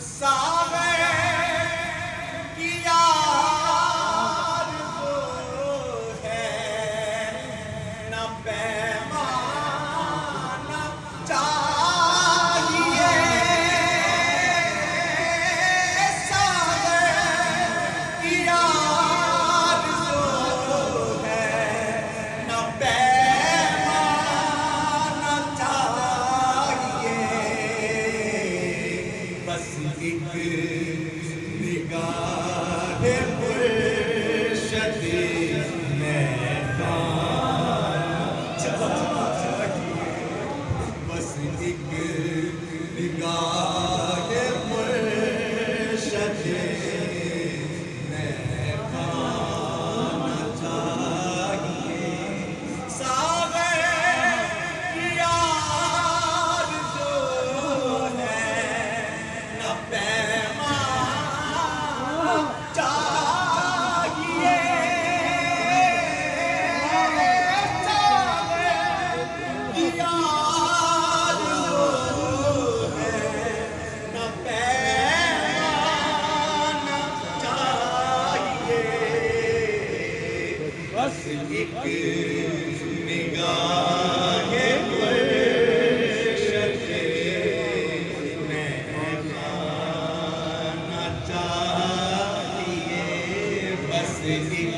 ساغر کی آرزو ہے نہ پیمانہ چاہیے ساغر کی آرزو ہے نہ پیمانہ چاہیے بس ایک نگاہ مرشد مہربان چاہیے بس ایک نگاہ مرشد مہربان چاہیے ساغر کی آرزو ہے نہ پیمانہ چاہیے ساغر کی آرزو ہے نہ پیمانہ چاہیے بس ایک نگاہ مرشد مہربان چاہیے بس ایک